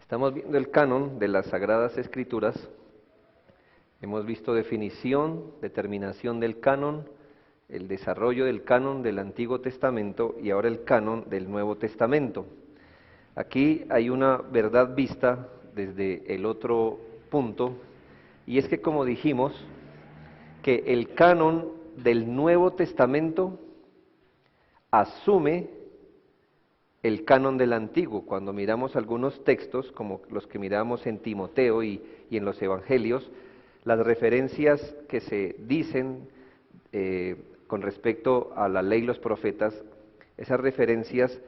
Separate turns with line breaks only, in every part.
Estamos viendo el canon de las Sagradas Escrituras. Hemos visto definición, determinación del canon, el desarrollo del canon del Antiguo Testamento y ahora el canon del Nuevo Testamento. Aquí hay una verdad vista desde el otro punto, y es que, como dijimos, que el canon del Nuevo Testamento asume el canon del Antiguo. Cuando miramos algunos textos, como los que miramos en Timoteo y en los Evangelios, las referencias que se dicen con respecto a la ley y los profetas, esas referencias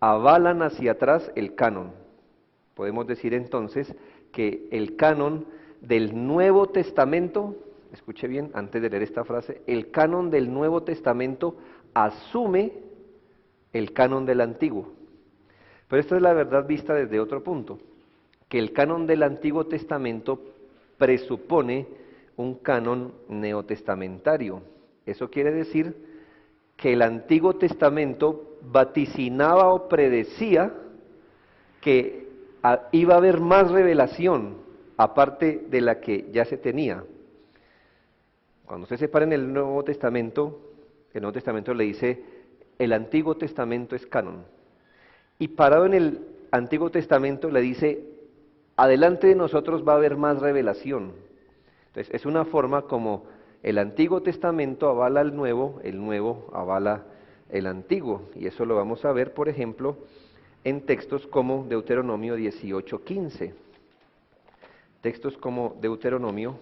avalan hacia atrás el canon. Podemos decir entonces que el canon del Nuevo Testamento, escuche bien antes de leer esta frase, el canon del Nuevo Testamento asume el canon del Antiguo. Pero esta es la verdad vista desde otro punto, que el canon del Antiguo Testamento presupone un canon neotestamentario. Eso quiere decir que el Antiguo Testamento vaticinaba o predecía que iba a haber más revelación aparte de la que ya se tenía. Cuando usted se para en el Nuevo Testamento le dice, el Antiguo Testamento es canon. Y parado en el Antiguo Testamento le dice, adelante de nosotros va a haber más revelación. Entonces, es una forma como el Antiguo Testamento avala el Nuevo avala el Antiguo. Y eso lo vamos a ver, por ejemplo, en textos como Deuteronomio 18:15. Textos como Deuteronomio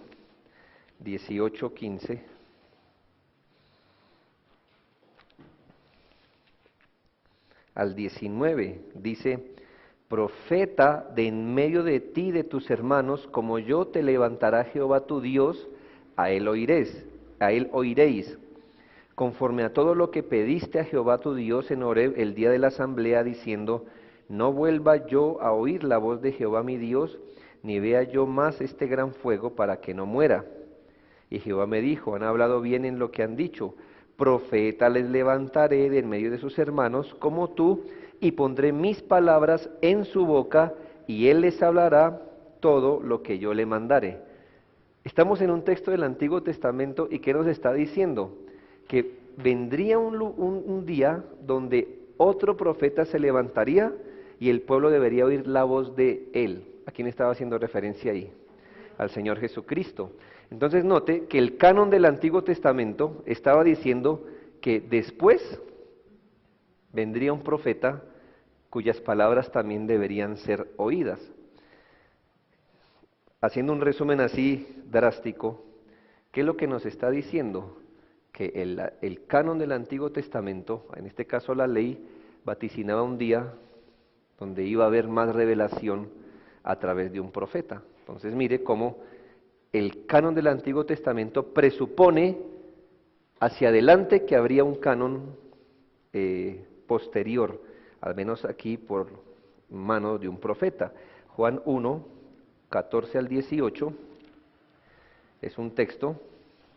18:15. Al 19, dice, profeta de en medio de ti y de tus hermanos, como yo te levantará Jehová tu Dios, a él oiréis, conforme a todo lo que pediste a Jehová tu Dios en Horeb el día de la asamblea, diciendo, no vuelva yo a oír la voz de Jehová mi Dios, ni vea yo más este gran fuego para que no muera. Y Jehová me dijo, han hablado bien en lo que han dicho, profeta les levantaré de en medio de sus hermanos como tú, y pondré mis palabras en su boca, y él les hablará todo lo que yo le mandare. Estamos en un texto del Antiguo Testamento, y ¿qué nos está diciendo? Que vendría un día donde otro profeta se levantaría, y el pueblo debería oír la voz de él. ¿A quién estaba haciendo referencia ahí? Al Señor Jesucristo. Entonces note que el canon del Antiguo Testamento estaba diciendo que después vendría un profeta cuyas palabras también deberían ser oídas. Haciendo un resumen así drástico, ¿qué es lo que nos está diciendo? Que el canon del Antiguo Testamento, en este caso la ley, vaticinaba un día donde iba a haber más revelación a través de un profeta. Entonces mire cómo el canon del Antiguo Testamento presupone hacia adelante que habría un canon posterior, al menos aquí por mano de un profeta. Juan 1, 14 al 18, es un texto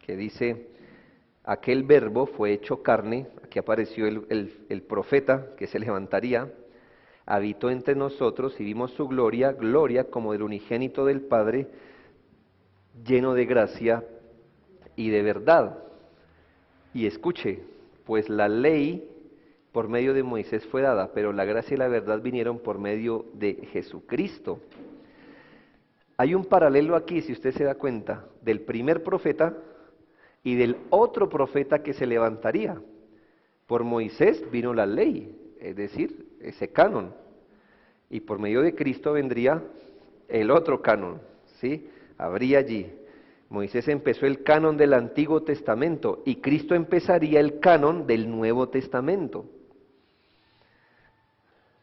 que dice, aquel verbo fue hecho carne, aquí apareció el profeta que se levantaría, habitó entre nosotros y vimos su gloria, gloria como del unigénito del Padre, lleno de gracia y de verdad. Y escuche, pues la ley por medio de Moisés fue dada, pero la gracia y la verdad vinieron por medio de Jesucristo. Hay un paralelo aquí, si usted se da cuenta, del primer profeta y del otro profeta que se levantaría. Por Moisés vino la ley, es decir, ese canon, y por medio de Cristo vendría el otro canon, ¿sí? Habría allí. Moisés empezó el canon del Antiguo Testamento y Cristo empezaría el canon del Nuevo Testamento.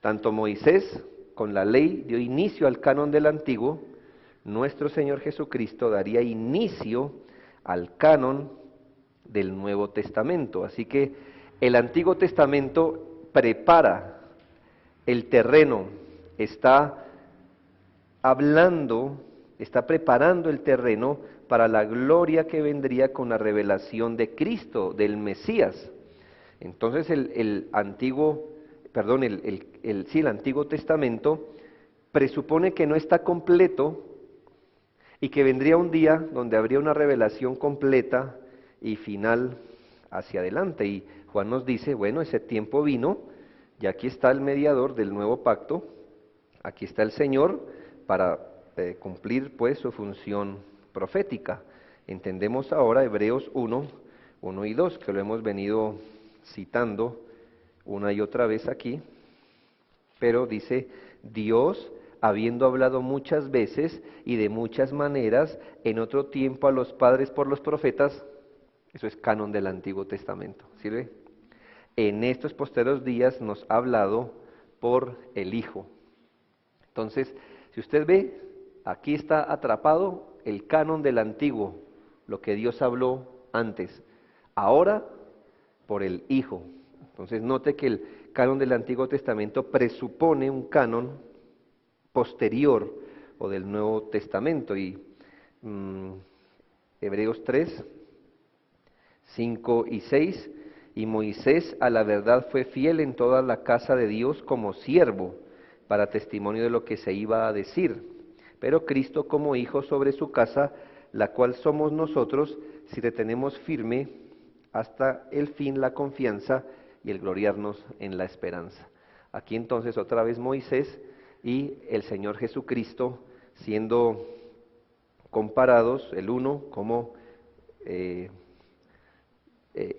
Tanto Moisés con la ley dio inicio al canon del Antiguo, nuestro Señor Jesucristo daría inicio al canon del Nuevo Testamento. Así que el Antiguo Testamento prepara el terreno, está preparando el terreno para la gloria que vendría con la revelación de Cristo, del Mesías. Entonces el Antiguo Testamento presupone que no está completo y que vendría un día donde habría una revelación completa y final hacia adelante. Y Juan nos dice, bueno, ese tiempo vino, y aquí está el mediador del nuevo pacto, aquí está el Señor para cumplir pues su función profética. Entendemos ahora Hebreos 1, 1 y 2, que lo hemos venido citando una y otra vez aquí, pero dice, Dios, habiendo hablado muchas veces y de muchas maneras en otro tiempo a los padres por los profetas, eso es canon del Antiguo Testamento, ¿sirve? En estos posteriores días nos ha hablado por el Hijo. Entonces, si usted ve, aquí está atrapado el canon del Antiguo, lo que Dios habló antes, ahora por el Hijo. Entonces, note que el canon del Antiguo Testamento presupone un canon posterior o del Nuevo Testamento. Y Hebreos 3, 5 y 6, y Moisés a la verdad fue fiel en toda la casa de Dios como siervo, para testimonio de lo que se iba a decir, pero Cristo como hijo sobre su casa, la cual somos nosotros, si retenemos firme hasta el fin la confianza y el gloriarnos en la esperanza. Aquí entonces otra vez Moisés y el Señor Jesucristo siendo comparados, el uno como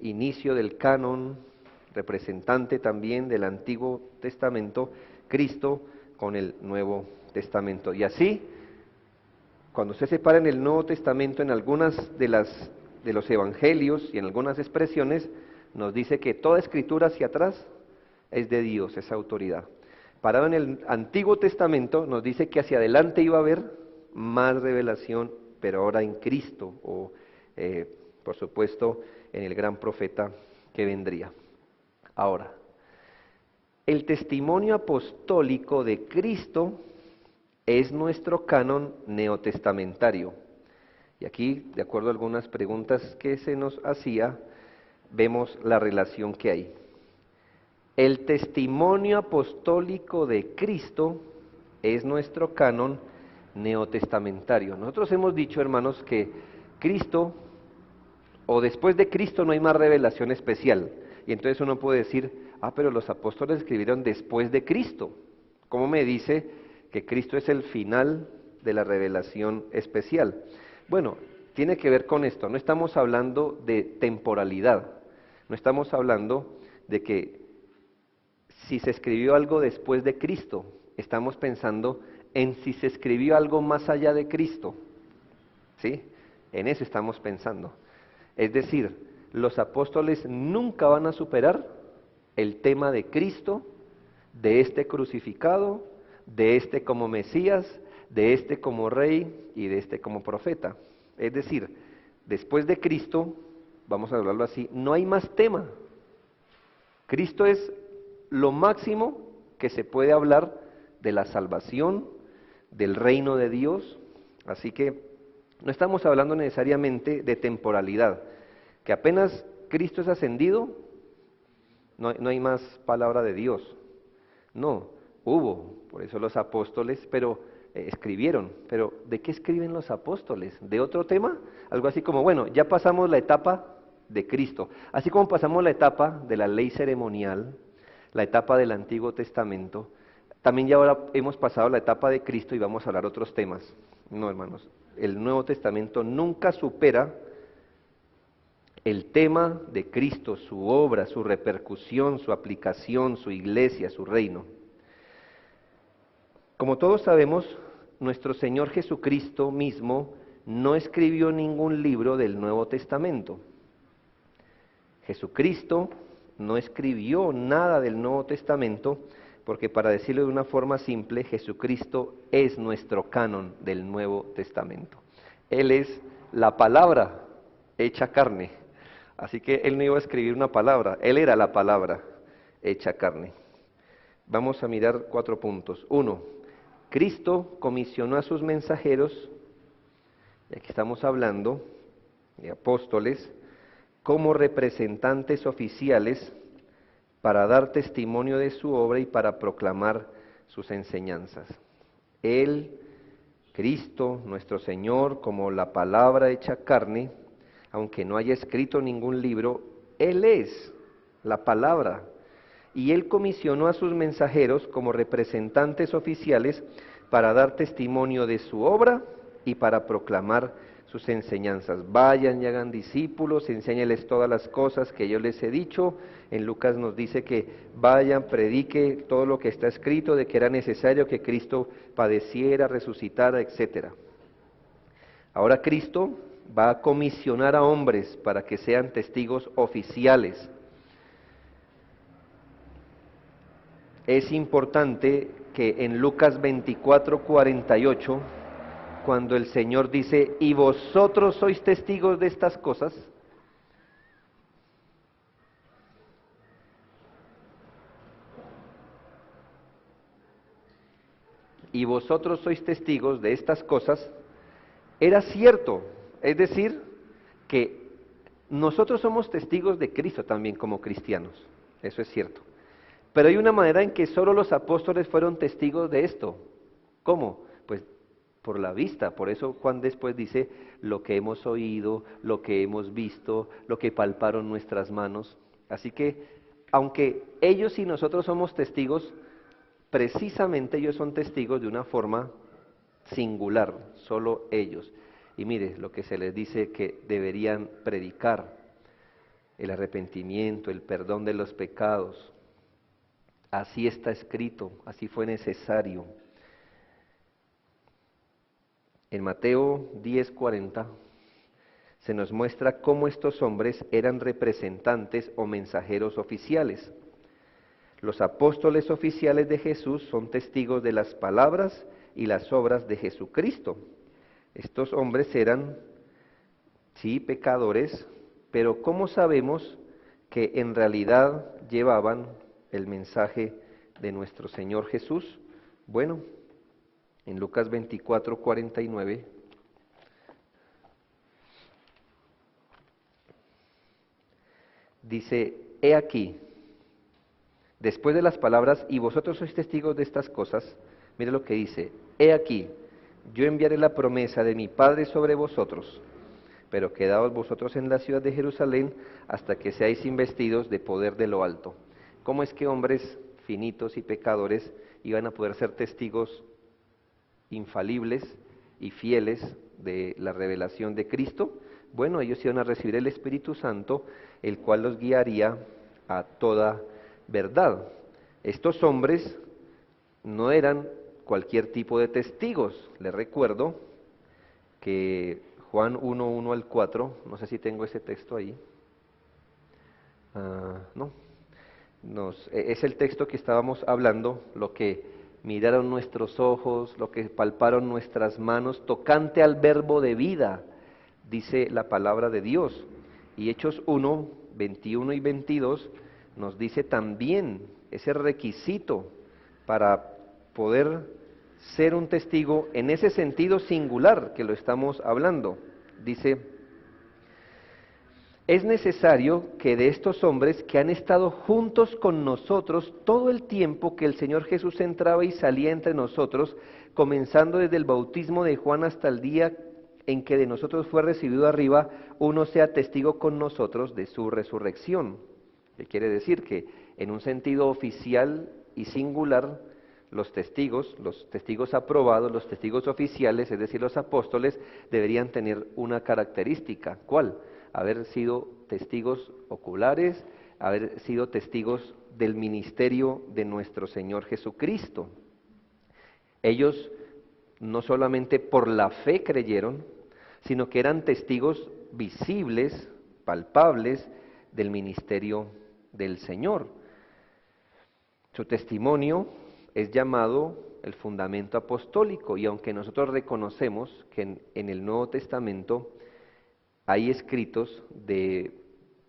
inicio del canon, representante también del Antiguo Testamento, Cristo con el Nuevo Testamento. Y así, cuando usted se para en el Nuevo Testamento, en algunas de los evangelios y en algunas expresiones, nos dice que toda escritura hacia atrás es de Dios, es autoridad. Parado en el Antiguo Testamento, nos dice que hacia adelante iba a haber más revelación, pero ahora en Cristo, o por supuesto en el gran profeta que vendría. Ahora, el testimonio apostólico de Cristo es nuestro canon neotestamentario. Y aquí, de acuerdo a algunas preguntas que se nos hacía, vemos la relación que hay. El testimonio apostólico de Cristo es nuestro canon neotestamentario. Nosotros hemos dicho, hermanos, que Cristo, o después de Cristo no hay más revelación especial. Y entonces uno puede decir, pero los apóstoles escribieron después de Cristo. ¿Cómo me dice que Cristo es el final de la revelación especial? Bueno, tiene que ver con esto. No estamos hablando de temporalidad. No estamos hablando de que si se escribió algo después de Cristo, estamos pensando en si se escribió algo más allá de Cristo. ¿Sí? En eso estamos pensando. Es decir, los apóstoles nunca van a superar el tema de Cristo, de este crucificado, de este como Mesías, de este como Rey y de este como profeta. Es decir, después de Cristo, vamos a hablarlo así, no hay más tema. Cristo es lo máximo que se puede hablar de la salvación, del reino de Dios, así que no estamos hablando necesariamente de temporalidad, que apenas Cristo es ascendido, no hay más palabra de Dios. No, hubo, por eso los apóstoles, pero escribieron. Pero ¿de qué escriben los apóstoles? ¿De otro tema? Algo así como, bueno, ya pasamos la etapa de Cristo. Así como pasamos la etapa de la ley ceremonial, la etapa del Antiguo Testamento, también ya ahora hemos pasado la etapa de Cristo y vamos a hablar otros temas. No, hermanos, el Nuevo Testamento nunca supera el tema de Cristo, su obra, su repercusión, su aplicación, su iglesia, su reino. Como todos sabemos, nuestro Señor Jesucristo mismo no escribió ningún libro del Nuevo Testamento. Jesucristo no escribió nada del Nuevo Testamento porque, para decirlo de una forma simple, Jesucristo es nuestro canon del Nuevo Testamento. Él es la palabra hecha carne. Así que Él no iba a escribir una palabra, Él era la palabra hecha carne. Vamos a mirar 4 puntos. 1, Cristo comisionó a sus mensajeros, y aquí estamos hablando de apóstoles, como representantes oficiales para dar testimonio de su obra y para proclamar sus enseñanzas. Él, Cristo, nuestro Señor, como la palabra hecha carne, aunque no haya escrito ningún libro, Él es la palabra. Y Él comisionó a sus mensajeros como representantes oficiales para dar testimonio de su obra y para proclamar sus enseñanzas. Vayan y hagan discípulos, enséñeles todas las cosas que yo les he dicho. En Lucas nos dice que vayan, predique todo lo que está escrito, de que era necesario que Cristo padeciera, resucitara, etc. Ahora Cristo va a comisionar a hombres para que sean testigos oficiales. Es importante que en Lucas 24:48, cuando el Señor dice, ¿y vosotros sois testigos de estas cosas? Y vosotros sois testigos de estas cosas, era cierto, es decir, que nosotros somos testigos de Cristo también como cristianos, eso es cierto. Pero hay una manera en que solo los apóstoles fueron testigos de esto. ¿Cómo? Pues por la vista. Por eso Juan después dice, lo que hemos oído, lo que hemos visto, lo que palparon nuestras manos. Así que, aunque ellos y nosotros somos testigos, precisamente ellos son testigos de una forma singular, solo ellos. Y mire lo que se les dice que deberían predicar: el arrepentimiento, el perdón de los pecados. Así está escrito, así fue necesario. En Mateo 10:40 se nos muestra cómo estos hombres eran representantes o mensajeros oficiales. Los apóstoles oficiales de Jesús son testigos de las palabras y las obras de Jesucristo. Estos hombres eran, sí, pecadores, pero ¿cómo sabemos que en realidad llevaban el mensaje de nuestro Señor Jesús? Bueno, en Lucas 24:49 dice, he aquí, después de las palabras, y vosotros sois testigos de estas cosas, mire lo que dice, he aquí, yo enviaré la promesa de mi Padre sobre vosotros, pero quedaos vosotros en la ciudad de Jerusalén hasta que seáis investidos de poder de lo alto. ¿Cómo es que hombres finitos y pecadores iban a poder ser testigos infalibles y fieles de la revelación de Cristo? Bueno, ellos iban a recibir el Espíritu Santo, el cual los guiaría a toda verdad. Estos hombres no eran cualquier tipo de testigos. Les recuerdo que Juan 1:1-4, no sé si tengo ese texto ahí. No, es el texto que estábamos hablando, lo que miraron nuestros ojos, lo que palparon nuestras manos, tocante al verbo de vida, dice la palabra de Dios. Y Hechos 1:21-22 nos dice también ese requisito para poder ser un testigo en ese sentido singular que lo estamos hablando. Dice, es necesario que de estos hombres que han estado juntos con nosotros todo el tiempo que el Señor Jesús entraba y salía entre nosotros, comenzando desde el bautismo de Juan hasta el día en que de nosotros fue recibido arriba, uno sea testigo con nosotros de su resurrección. ¿Qué quiere decir? Que en un sentido oficial y singular, los testigos aprobados, los testigos oficiales, es decir, los apóstoles, deberían tener una característica. ¿Cuál? Haber sido testigos oculares, haber sido testigos del ministerio de nuestro Señor Jesucristo. Ellos no solamente por la fe creyeron, sino que eran testigos visibles, palpables, del ministerio del Señor. Su testimonio es llamado el fundamento apostólico, y aunque nosotros reconocemos que en el Nuevo Testamento hay escritos de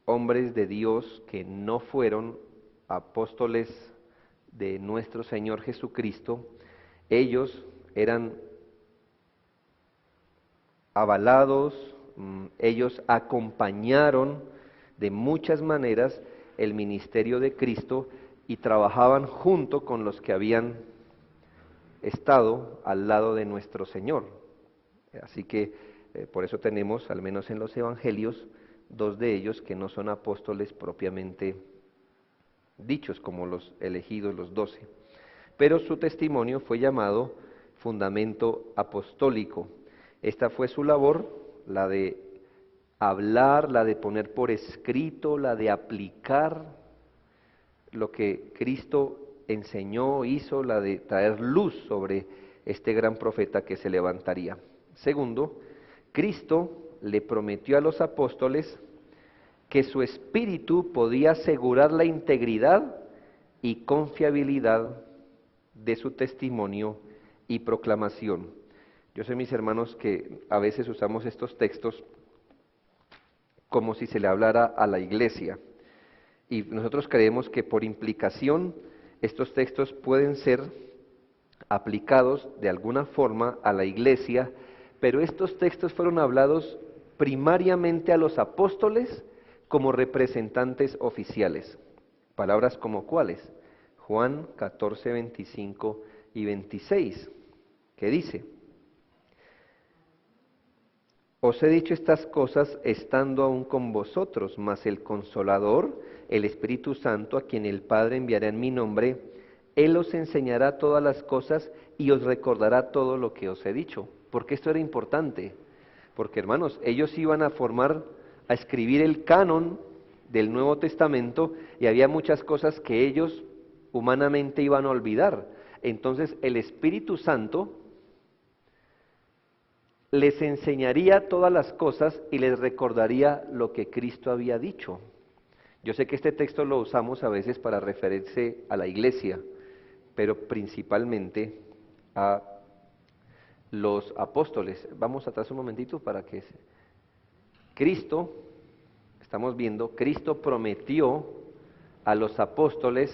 hombres de Dios que no fueron apóstoles de nuestro Señor Jesucristo, ellos eran avalados, ellos acompañaron de muchas maneras el ministerio de Cristo y trabajaban junto con los que habían estado al lado de nuestro Señor. Así que por eso tenemos, al menos en los evangelios, dos de ellos que no son apóstoles propiamente dichos, como los elegidos, los 12. Pero su testimonio fue llamado fundamento apostólico. Esta fue su labor, la de hablar, la de poner por escrito, la de aplicar lo que Cristo enseñó, hizo, la de traer luz sobre este gran profeta que se levantaría. Segundo, Cristo le prometió a los apóstoles que su espíritu podía asegurar la integridad y confiabilidad de su testimonio y proclamación. Yo sé, mis hermanos, que a veces usamos estos textos como si se le hablara a la iglesia. Y nosotros creemos que por implicación estos textos pueden ser aplicados de alguna forma a la iglesia, pero estos textos fueron hablados primariamente a los apóstoles como representantes oficiales. Palabras como cuáles: Juan 14, 25 y 26, que dice: Os he dicho estas cosas estando aún con vosotros, mas el Consolador, el Espíritu Santo, a quien el Padre enviará en mi nombre, Él os enseñará todas las cosas y os recordará todo lo que os he dicho. ¿Por qué esto era importante? Porque, hermanos, ellos iban a escribir el canon del Nuevo Testamento y había muchas cosas que ellos humanamente iban a olvidar. Entonces el Espíritu Santo les enseñaría todas las cosas y les recordaría lo que Cristo había dicho. Yo sé que este texto lo usamos a veces para referirse a la iglesia, pero principalmente a los apóstoles. Vamos atrás un momentito para que Cristo, estamos viendo, Cristo prometió a los apóstoles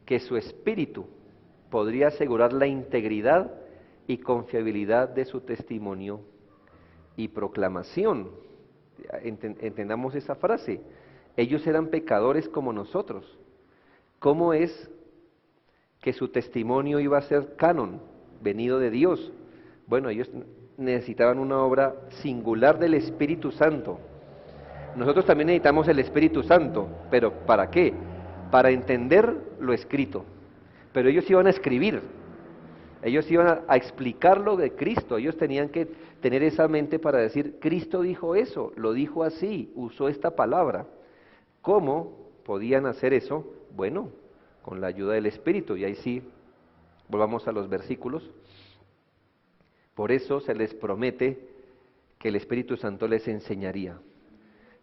que su espíritu podría asegurar la integridad y confiabilidad de su testimonio y proclamación. Entendamos esa frase. Ellos eran pecadores como nosotros. ¿Cómo es que su testimonio iba a ser canon, venido de Dios? Bueno, ellos necesitaban una obra singular del Espíritu Santo. Nosotros también necesitamos el Espíritu Santo, pero ¿para qué? Para entender lo escrito. Pero ellos iban a escribir, ellos iban a explicar lo de Cristo, ellos tenían que tener esa mente para decir: Cristo dijo eso, lo dijo así, usó esta palabra. ¿Cómo podían hacer eso? Bueno, con la ayuda del Espíritu. Y ahí sí, volvamos a los versículos. Por eso se les promete que el Espíritu Santo les enseñaría.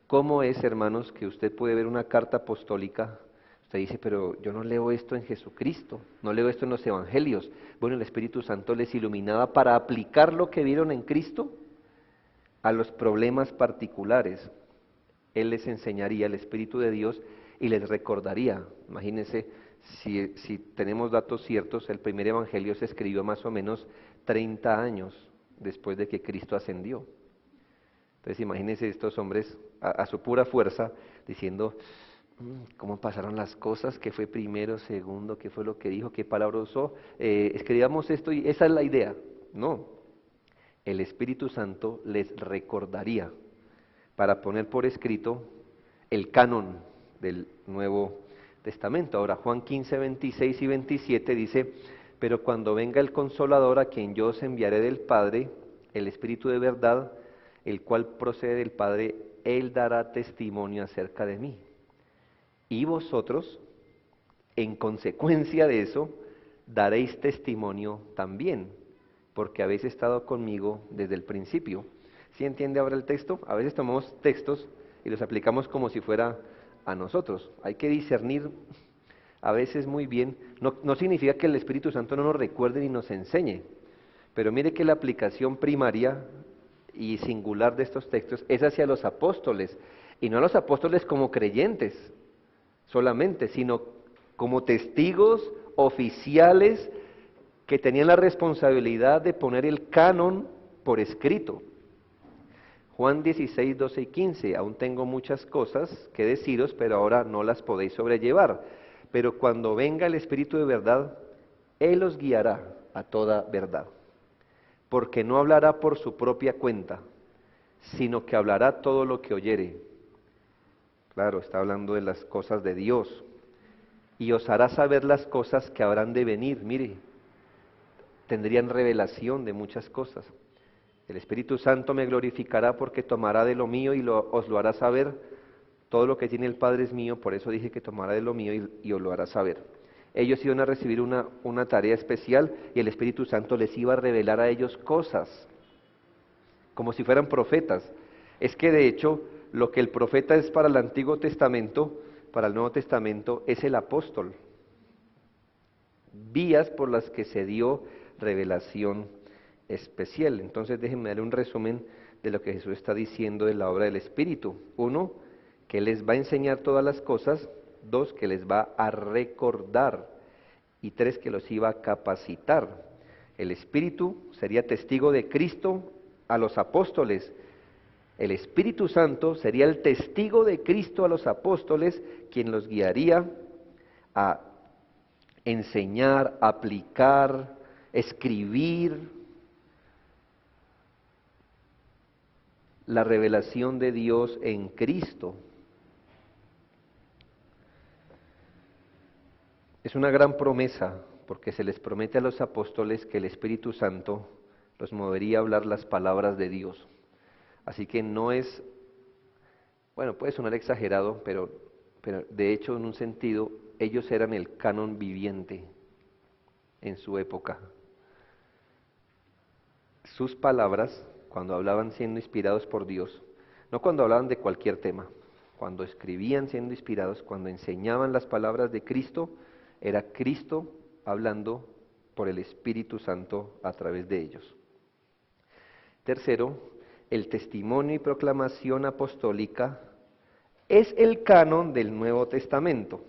¿Cómo es, hermanos, que usted puede ver una carta apostólica? Usted dice: pero yo no leo esto en Jesucristo, no leo esto en los evangelios. Bueno, el Espíritu Santo les iluminaba para aplicar lo que vieron en Cristo a los problemas particulares. Él les enseñaría, el Espíritu de Dios, y les recordaría. Imagínense, si tenemos datos ciertos, el primer evangelio se escribió más o menos 30 años después de que Cristo ascendió. Entonces imagínense estos hombres a su pura fuerza diciendo: ¿cómo pasaron las cosas? ¿Qué fue primero, segundo? ¿Qué fue lo que dijo? ¿Qué palabra usó? Escribamos esto y esa es la idea. No, el Espíritu Santo les recordaría para poner por escrito el canon del Nuevo Testamento. Ahora, Juan 15, 26 y 27 dice: pero cuando venga el Consolador, a quien yo os enviaré del Padre, el Espíritu de verdad, el cual procede del Padre, Él dará testimonio acerca de mí. Y vosotros, en consecuencia de eso, daréis testimonio también, porque habéis estado conmigo desde el principio. ¿Sí entiende ahora el texto? A veces tomamos textos y los aplicamos como si fuera a nosotros. Hay que discernir a veces muy bien. No significa que el Espíritu Santo no nos recuerde ni nos enseñe, pero mire que la aplicación primaria y singular de estos textos es hacia los apóstoles, y no a los apóstoles como creyentes solamente, sino como testigos oficiales que tenían la responsabilidad de poner el canon por escrito. Juan 16, 12 y 15, aún tengo muchas cosas que deciros, pero ahora no las podéis sobrellevar. Pero cuando venga el Espíritu de verdad, Él os guiará a toda verdad. Porque no hablará por su propia cuenta, sino que hablará todo lo que oyere. Claro, está hablando de las cosas de Dios. Y os hará saber las cosas que habrán de venir. Mire, tendrían revelación de muchas cosas. El Espíritu Santo me glorificará porque tomará de lo mío y os lo hará saber. Todo lo que tiene el Padre es mío, por eso dije que tomará de lo mío y os lo hará saber. Ellos iban a recibir una tarea especial y el Espíritu Santo les iba a revelar a ellos cosas, como si fueran profetas. Es que de hecho, lo que el profeta es para el Antiguo Testamento, para el Nuevo Testamento, es el apóstol. Vías por las que se dio revelación especial. Entonces déjenme darle un resumen de lo que Jesús está diciendo de la obra del Espíritu. Uno, que les va a enseñar todas las cosas. Dos, que les va a recordar. Y tres, que los iba a capacitar. El Espíritu sería testigo de Cristo a los apóstoles. El Espíritu Santo sería el testigo de Cristo a los apóstoles, quien los guiaría a enseñar, aplicar, escribir la revelación de Dios en Cristo. Es una gran promesa, porque se les promete a los apóstoles que el Espíritu Santo los movería a hablar las palabras de Dios. Así que no es, bueno, puede sonar exagerado, pero de hecho en un sentido, ellos eran el canon viviente en su época. Sus palabras, cuando hablaban siendo inspirados por Dios, no cuando hablaban de cualquier tema, cuando escribían siendo inspirados, cuando enseñaban las palabras de Cristo, era Cristo hablando por el Espíritu Santo a través de ellos. Tercero, el testimonio y proclamación apostólica es el canon del Nuevo Testamento.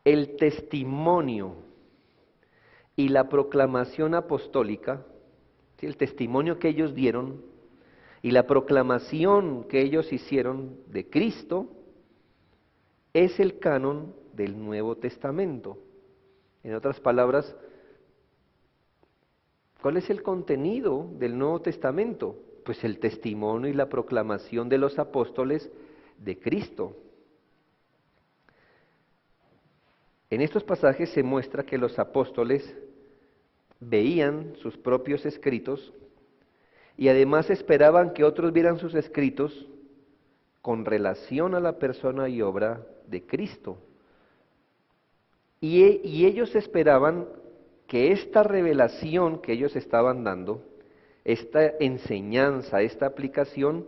El testimonio y la proclamación apostólica, ¿sí?, el testimonio que ellos dieron y la proclamación que ellos hicieron de Cristo, es el canon del Nuevo Testamento. En otras palabras, ¿cuál es el contenido del Nuevo Testamento? Pues el testimonio y la proclamación de los apóstoles de Cristo. En estos pasajes se muestra que los apóstoles veían sus propios escritos y además esperaban que otros vieran sus escritos con relación a la persona y obra de Cristo. Y ellos esperaban que esta revelación que ellos estaban dando, esta enseñanza, esta aplicación,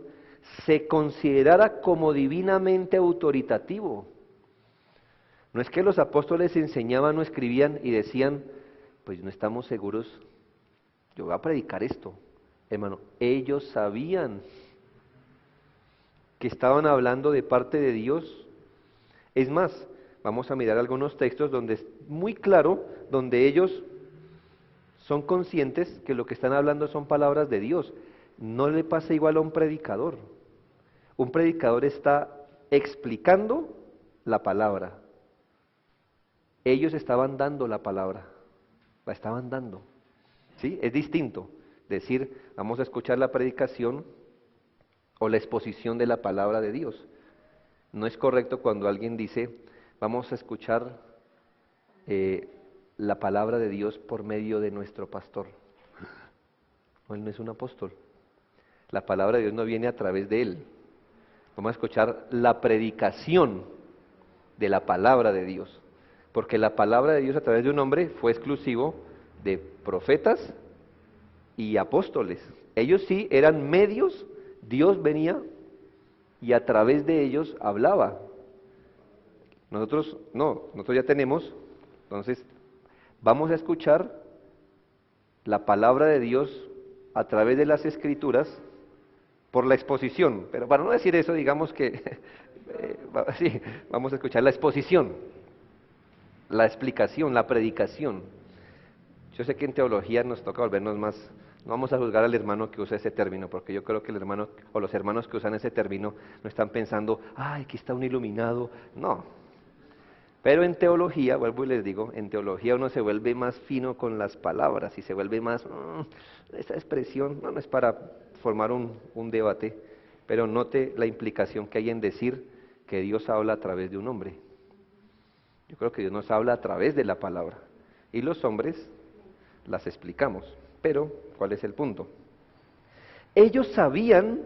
se considerara como divinamente autoritativo. No es que los apóstoles enseñaban o escribían y decían, pues no estamos seguros, yo voy a predicar esto. Hermano, ellos sabían que estaban hablando de parte de Dios. Es más, vamos a mirar algunos textos donde es muy claro, donde ellos son conscientes que lo que están hablando son palabras de Dios. No le pasa igual a un predicador. Un predicador está explicando la palabra. Ellos estaban dando la palabra, la estaban dando. ¿Sí? Es distinto decir, vamos a escuchar la predicación o la exposición de la palabra de Dios. No es correcto cuando alguien dice, vamos a escuchar la palabra de Dios por medio de nuestro pastor. No, él no es un apóstol. La palabra de Dios no viene a través de él. Vamos a escuchar la predicación de la palabra de Dios. Porque la palabra de Dios a través de un hombre fue exclusivo de profetas y apóstoles. Ellos sí eran medios, Dios venía y a través de ellos hablaba. Nosotros no, nosotros ya tenemos, entonces vamos a escuchar la palabra de Dios a través de las Escrituras por la exposición, pero para no decir eso, digamos que sí, vamos a escuchar la exposición, la explicación, la predicación. Yo sé que en teología nos toca volvernos más, no vamos a juzgar al hermano que usa ese término, porque yo creo que el hermano o los hermanos que usan ese término no están pensando, ay, aquí está un iluminado, no. Pero en teología, vuelvo y les digo, en teología uno se vuelve más fino con las palabras y se vuelve más, esa expresión, no es para formar un debate, pero note la implicación que hay en decir que Dios habla a través de un hombre. Yo creo que Dios nos habla a través de la palabra y los hombres las explicamos. Pero, ¿cuál es el punto? Ellos sabían,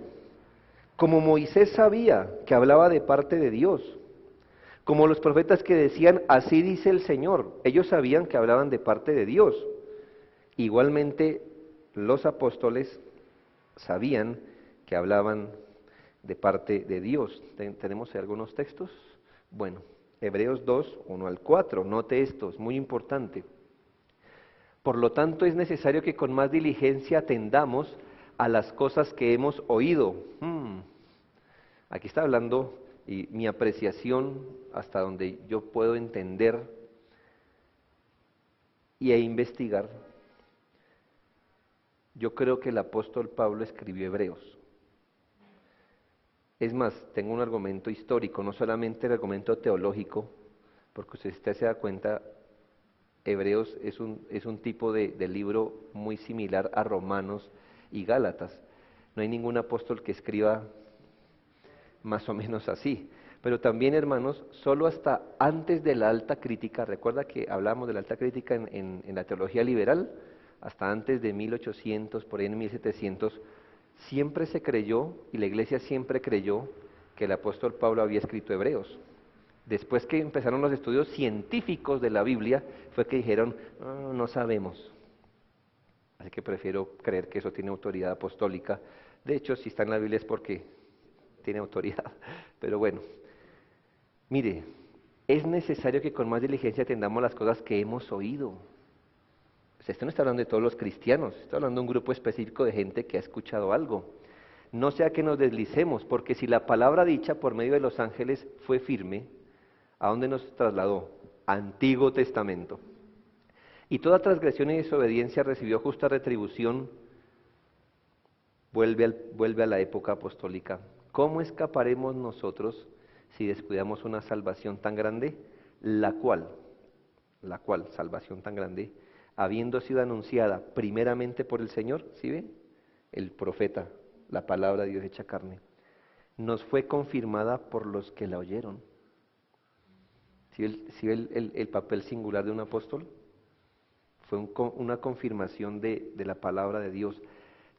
como Moisés sabía, que hablaba de parte de Dios. Como los profetas que decían, así dice el Señor. Ellos sabían que hablaban de parte de Dios. Igualmente, los apóstoles sabían que hablaban de parte de Dios. ¿Tenemos algunos textos? Bueno, Hebreos 2, 1 al 4. Note esto, es muy importante. Por lo tanto, es necesario que con más diligencia atendamos a las cosas que hemos oído. Aquí está hablando y mi apreciación hasta donde yo puedo entender e investigar. Yo creo que el apóstol Pablo escribió Hebreos. Es más, tengo un argumento histórico, no solamente el argumento teológico, porque si usted se da cuenta, Hebreos es un tipo de libro muy similar a Romanos y Gálatas. No hay ningún apóstol que escriba más o menos así. Pero también, hermanos, solo hasta antes de la alta crítica, recuerda que hablamos de la alta crítica en la teología liberal, hasta antes de 1800, por ahí en 1700, siempre se creyó, y la iglesia siempre creyó, que el apóstol Pablo había escrito Hebreos. Después que empezaron los estudios científicos de la Biblia, fue que dijeron, no sabemos. Así que prefiero creer que eso tiene autoridad apostólica. De hecho, si está en la Biblia es porque tiene autoridad. Pero bueno, mire, es necesario que con más diligencia atendamos las cosas que hemos oído. O sea, esto no está hablando de todos los cristianos, está hablando de un grupo específico de gente que ha escuchado algo. No sea que nos deslicemos, porque si la palabra dicha por medio de los ángeles fue firme, ¿a dónde nos trasladó? Antiguo Testamento. Y toda transgresión y desobediencia recibió justa retribución, vuelve a la época apostólica. ¿Cómo escaparemos nosotros si descuidamos una salvación tan grande? La cual, salvación tan grande, habiendo sido anunciada primeramente por el Señor, ¿sí ve? El profeta, la palabra de Dios hecha carne, nos fue confirmada por los que la oyeron. ¿Sí ve el papel singular de un apóstol? Fue una confirmación de la palabra de Dios,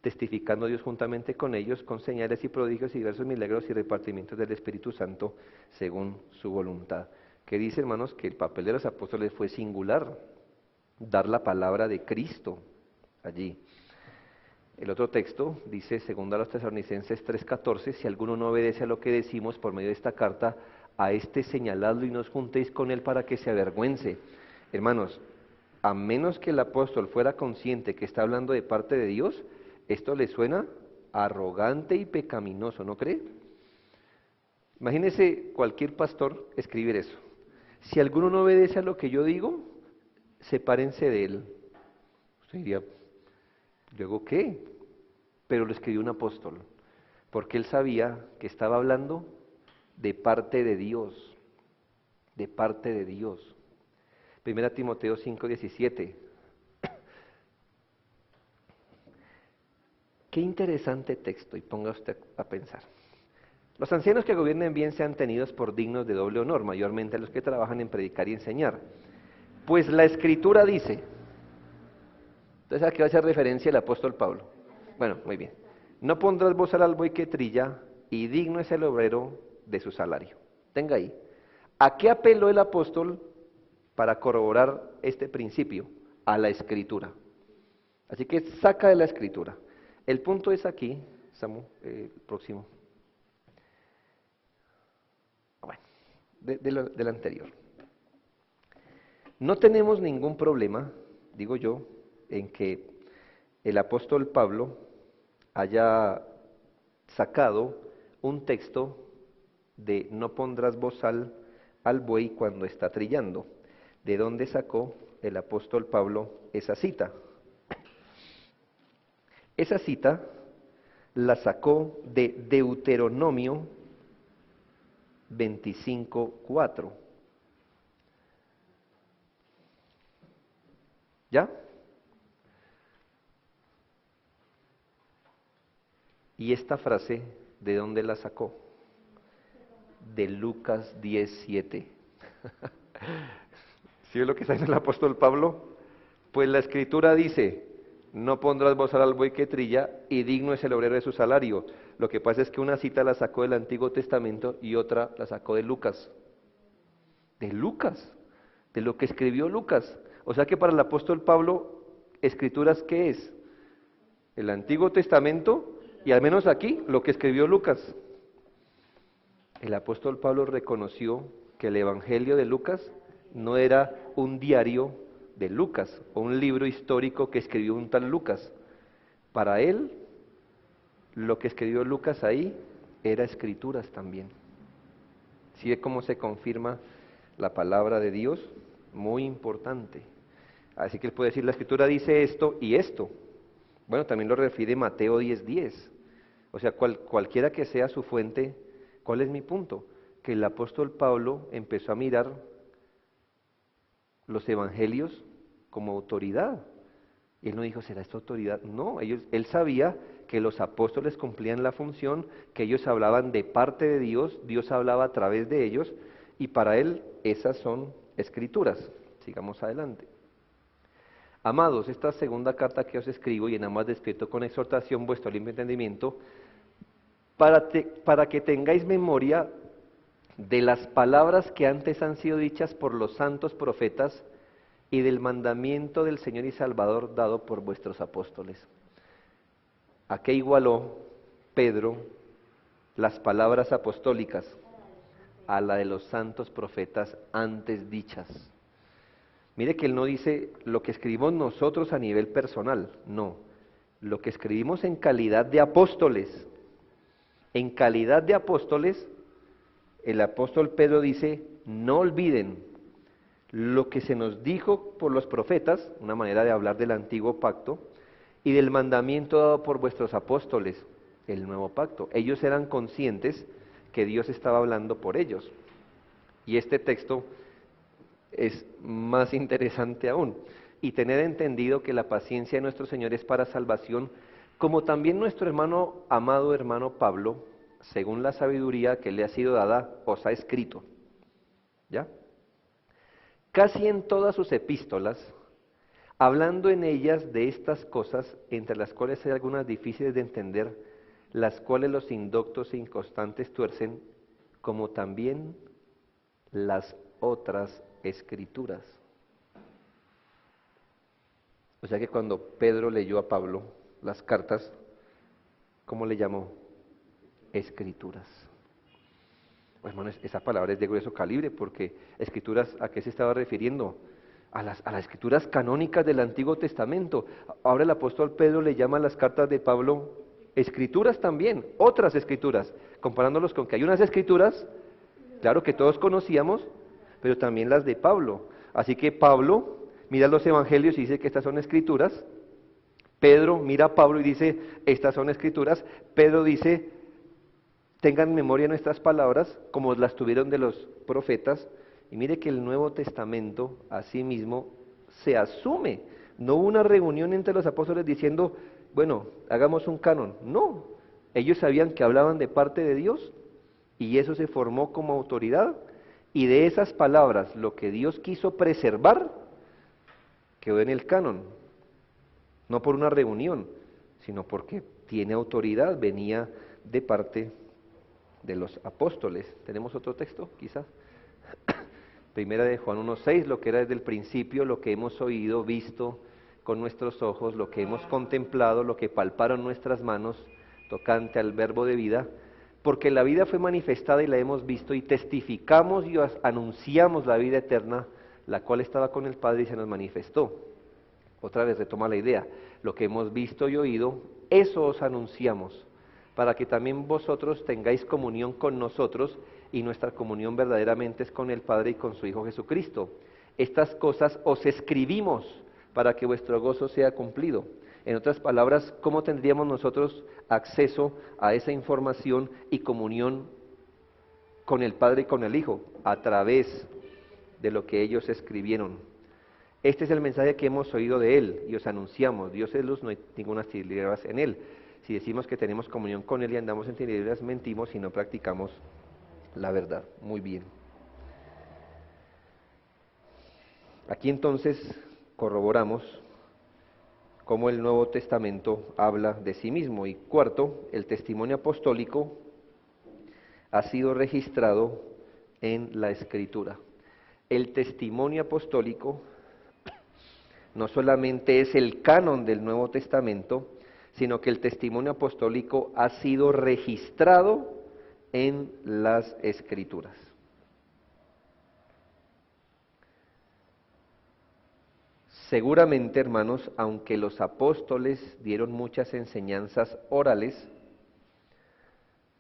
testificando Dios juntamente con ellos, con señales y prodigios y diversos milagros y repartimientos del Espíritu Santo, según su voluntad. Que dice, hermanos, que el papel de los apóstoles fue singular, dar la palabra de Cristo allí. El otro texto dice, segundo a los Tesalonicenses 3:14, si alguno no obedece a lo que decimos por medio de esta carta, a este señaladlo y no os juntéis con él para que se avergüence. Hermanos, a menos que el apóstol fuera consciente que está hablando de parte de Dios, esto le suena arrogante y pecaminoso, ¿no cree? Imagínese cualquier pastor escribir eso. Si alguno no obedece a lo que yo digo, sepárense de él. Usted diría, ¿luego qué? Pero lo escribió un apóstol, porque él sabía que estaba hablando de parte de Dios, de parte de Dios. 1 Timoteo 5:17. Qué interesante texto, y ponga usted a pensar. Los ancianos que gobiernen bien sean tenidos por dignos de doble honor, mayormente los que trabajan en predicar y enseñar. Pues la Escritura dice, entonces ¿a qué va a hacer referencia el apóstol Pablo? Bueno, muy bien. No pondrás bozal al buey que trilla, y digno es el obrero de su salario. Tenga ahí. ¿A qué apeló el apóstol para corroborar este principio? A la Escritura. Así que saca de la Escritura. El punto es aquí, Samu, el próximo. Bueno, del anterior. No tenemos ningún problema, digo yo, en que el apóstol Pablo haya sacado un texto de no pondrás bozal al buey cuando está trillando. ¿De dónde sacó el apóstol Pablo esa cita? Esa cita la sacó de Deuteronomio 25:4. ¿Ya? Y esta frase, ¿de dónde la sacó? De Lucas 10:7. ¿Sí es lo que está diciendo el apóstol Pablo? Pues la escritura dice, no pondrás bozal al buey que trilla, y digno es el obrero de su salario. Lo que pasa es que una cita la sacó del Antiguo Testamento y otra la sacó de Lucas. De Lucas, de lo que escribió Lucas. O sea que para el apóstol Pablo, ¿escrituras qué es? El Antiguo Testamento y al menos aquí lo que escribió Lucas. El apóstol Pablo reconoció que el Evangelio de Lucas no era un diario de Lucas o un libro histórico que escribió un tal Lucas. Para él, lo que escribió Lucas ahí era escrituras también. ¿Sí ve cómo se confirma la palabra de Dios? Muy importante. Así que él puede decir, la escritura dice esto y esto. Bueno, también lo refiere Mateo 10:10. O sea, cualquiera que sea su fuente, ¿cuál es mi punto? Que el apóstol Pablo empezó a mirar los evangelios como autoridad. Y él no dijo, ¿será esta autoridad? No, él sabía que los apóstoles cumplían la función, que ellos hablaban de parte de Dios, Dios hablaba a través de ellos, y para él esas son escrituras. Sigamos adelante. Amados, esta segunda carta que os escribo, y en ambas despierto con exhortación vuestro limpio entendimiento, para que tengáis memoria de las palabras que antes han sido dichas por los santos profetas y del mandamiento del Señor y Salvador dado por vuestros apóstoles. ¿A qué igualó Pedro las palabras apostólicas? A la de los santos profetas antes dichas. Mire que él no dice lo que escribimos nosotros a nivel personal, no. Lo que escribimos en calidad de apóstoles. En calidad de apóstoles, el apóstol Pedro dice, no olviden lo que se nos dijo por los profetas, una manera de hablar del antiguo pacto, y del mandamiento dado por vuestros apóstoles, el nuevo pacto. Ellos eran conscientes que Dios estaba hablando por ellos. Y este texto es más interesante aún. Y tener entendido que la paciencia de nuestro Señor es para salvación, como también nuestro hermano, amado hermano Pablo, según la sabiduría que le ha sido dada, os ha escrito. ¿Ya? Casi en todas sus epístolas, hablando en ellas de estas cosas, entre las cuales hay algunas difíciles de entender, las cuales los indoctos e inconstantes tuercen, como también las otras escrituras. O sea que cuando Pedro leyó a Pablo las cartas, ¿cómo le llamó? Escrituras. Hermano, esa palabra es de grueso calibre, porque escrituras, ¿a qué se estaba refiriendo? A las escrituras canónicas del Antiguo Testamento. Ahora el apóstol Pedro le llama a las cartas de Pablo escrituras también, otras escrituras, comparándolos con que hay unas escrituras, claro que todos conocíamos, pero también las de Pablo. Así que Pablo mira los evangelios y dice que estas son escrituras. Pedro mira a Pablo y dice, estas son escrituras. Pedro dice, tengan memoria nuestras palabras como las tuvieron de los profetas. Y mire que el Nuevo Testamento, asimismo, se asume. No hubo una reunión entre los apóstoles diciendo, bueno, hagamos un canon. No, ellos sabían que hablaban de parte de Dios y eso se formó como autoridad. Y de esas palabras, lo que Dios quiso preservar, quedó en el canon. No por una reunión, sino porque tiene autoridad, venía de parte de los apóstoles. ¿Tenemos otro texto, quizás? Primera de Juan 1:6, lo que era desde el principio, lo que hemos oído, visto con nuestros ojos, lo que hemos contemplado, lo que palparon nuestras manos, tocante al verbo de vida, porque la vida fue manifestada y la hemos visto, y testificamos y anunciamos la vida eterna, la cual estaba con el Padre y se nos manifestó. Otra vez retoma la idea, lo que hemos visto y oído, eso os anunciamos, para que también vosotros tengáis comunión con nosotros, y nuestra comunión verdaderamente es con el Padre y con su Hijo Jesucristo. Estas cosas os escribimos para que vuestro gozo sea cumplido. En otras palabras, ¿cómo tendríamos nosotros acceso a esa información y comunión con el Padre y con el Hijo? A través de lo que ellos escribieron. Este es el mensaje que hemos oído de Él y os anunciamos. Dios es luz, no hay ninguna tinieblas en Él. Si decimos que tenemos comunión con Él y andamos en tinieblas, mentimos y no practicamos la verdad. Muy bien. Aquí entonces corroboramos cómo el Nuevo Testamento habla de sí mismo. Y cuarto, el testimonio apostólico ha sido registrado en la Escritura. El testimonio apostólico no solamente es el canon del Nuevo Testamento, sino que el testimonio apostólico ha sido registrado en las Escrituras. Seguramente, hermanos, aunque los apóstoles dieron muchas enseñanzas orales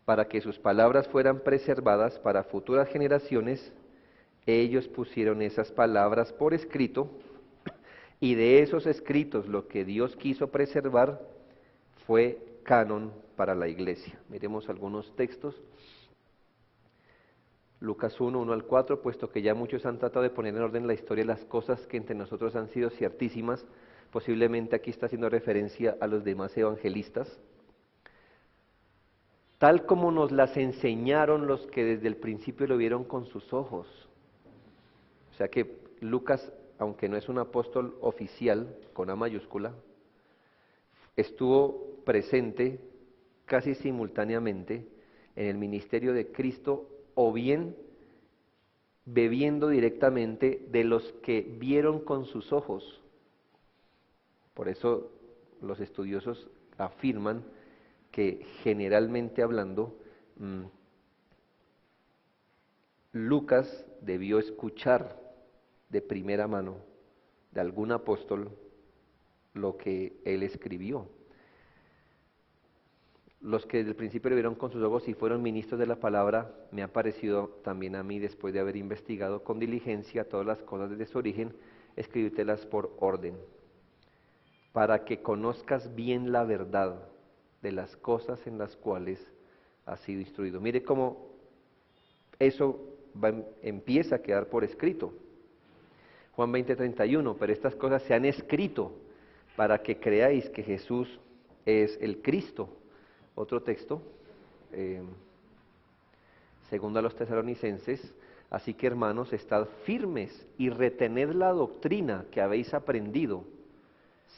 para que sus palabras fueran preservadas para futuras generaciones, ellos pusieron esas palabras por escrito, y de esos escritos lo que Dios quiso preservar fue canon para la iglesia. Miremos algunos textos. Lucas 1, 1 al 4, puesto que ya muchos han tratado de poner en orden la historia de las cosas que entre nosotros han sido ciertísimas, posiblemente aquí está haciendo referencia a los demás evangelistas, tal como nos las enseñaron los que desde el principio lo vieron con sus ojos. O sea que Lucas, aunque no es un apóstol oficial, con A mayúscula, estuvo presente casi simultáneamente en el ministerio de Cristo, o bien bebiendo directamente de los que vieron con sus ojos. Por eso los estudiosos afirman que generalmente hablando, Lucas debió escuchar de primera mano de algún apóstol lo que él escribió. Los que desde el principio lo vieron con sus ojos y fueron ministros de la palabra, me ha parecido también a mí, después de haber investigado con diligencia todas las cosas desde su origen, escribírtelas por orden, para que conozcas bien la verdad de las cosas en las cuales has sido instruido. Mire cómo eso empieza a quedar por escrito. Juan 20:31, pero estas cosas se han escrito para que creáis que Jesús es el Cristo. Otro texto, segundo a los Tesalonicenses, así que hermanos, estad firmes y retened la doctrina que habéis aprendido,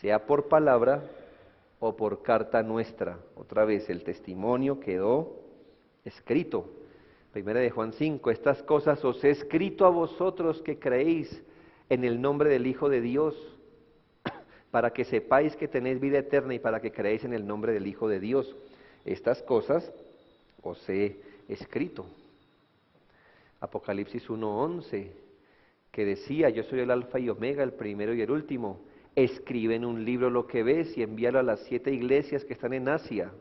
sea por palabra o por carta nuestra. Otra vez, el testimonio quedó escrito. Primera de Juan 5, estas cosas os he escrito a vosotros que creéis en el nombre del Hijo de Dios, para que sepáis que tenéis vida eterna y para que creáis en el nombre del Hijo de Dios. Estas cosas os he escrito. Apocalipsis 1:11, que decía, yo soy el alfa y omega, el primero y el último. Escribe en un libro lo que ves y envíalo a las 7 iglesias que están en Asia.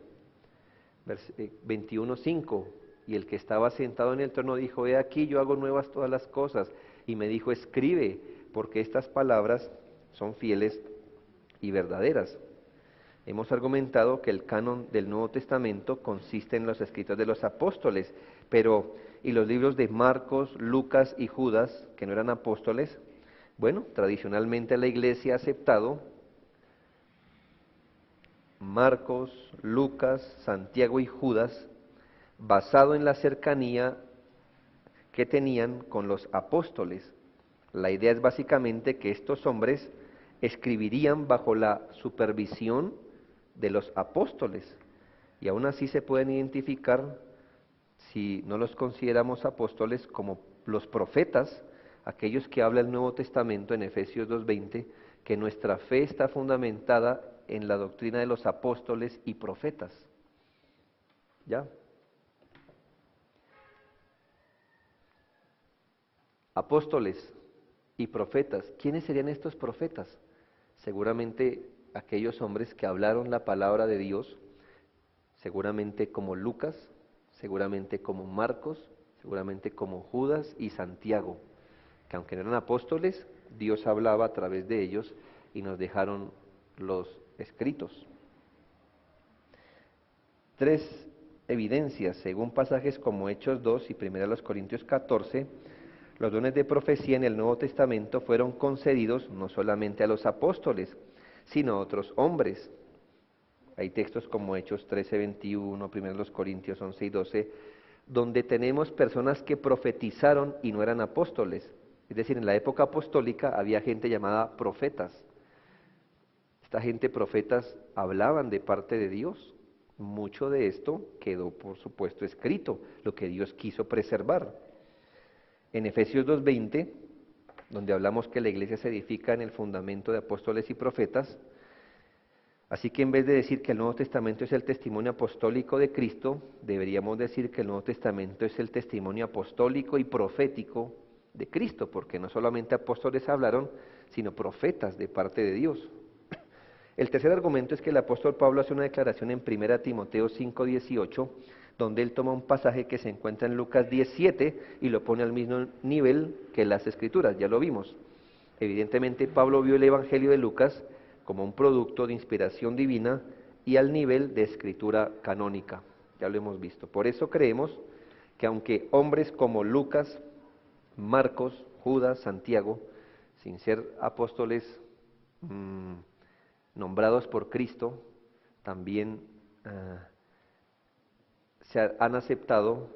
21:5, y el que estaba sentado en el trono dijo, he aquí yo hago nuevas todas las cosas. Y me dijo, escribe, porque estas palabras son fieles y verdaderas. Hemos argumentado que el canon del Nuevo Testamento consiste en los escritos de los apóstoles, pero ¿y los libros de Marcos, Lucas y Judas, que no eran apóstoles? Bueno, tradicionalmente la Iglesia ha aceptado Marcos, Lucas, Santiago y Judas, basado en la cercanía que tenían con los apóstoles. La idea es básicamente que estos hombres escribirían bajo la supervisión de los apóstoles, y aún así se pueden identificar, si no los consideramos apóstoles, como los profetas, aquellos que habla el Nuevo Testamento en Efesios 2:20, que nuestra fe está fundamentada en la doctrina de los apóstoles y profetas. ¿Ya? Apóstoles y profetas. ¿Quiénes serían estos profetas? Seguramente aquellos hombres que hablaron la palabra de Dios, seguramente como Lucas, seguramente como Marcos, seguramente como Judas y Santiago, que aunque no eran apóstoles, Dios hablaba a través de ellos y nos dejaron los escritos. 3 evidencias, según pasajes como Hechos 2 y 1 Corintios 14, Los dones de profecía en el Nuevo Testamento fueron concedidos no solamente a los apóstoles, sino a otros hombres. Hay textos como Hechos 13:21, 1 Corintios 11:12, donde tenemos personas que profetizaron y no eran apóstoles. Es decir, en la época apostólica había gente llamada profetas. Esta gente profetas hablaban de parte de Dios. Mucho de esto quedó, por supuesto, escrito, lo que Dios quiso preservar. En Efesios 2:20, donde hablamos que la iglesia se edifica en el fundamento de apóstoles y profetas, así que en vez de decir que el Nuevo Testamento es el testimonio apostólico de Cristo, deberíamos decir que el Nuevo Testamento es el testimonio apostólico y profético de Cristo, porque no solamente apóstoles hablaron, sino profetas de parte de Dios. El tercer argumento es que el apóstol Pablo hace una declaración en 1 Timoteo 5:18, donde él toma un pasaje que se encuentra en Lucas 17 y lo pone al mismo nivel que las Escrituras, ya lo vimos. Evidentemente Pablo vio el Evangelio de Lucas como un producto de inspiración divina y al nivel de escritura canónica, ya lo hemos visto. Por eso creemos que aunque hombres como Lucas, Marcos, Judas, Santiago, sin ser apóstoles nombrados por Cristo, también han aceptado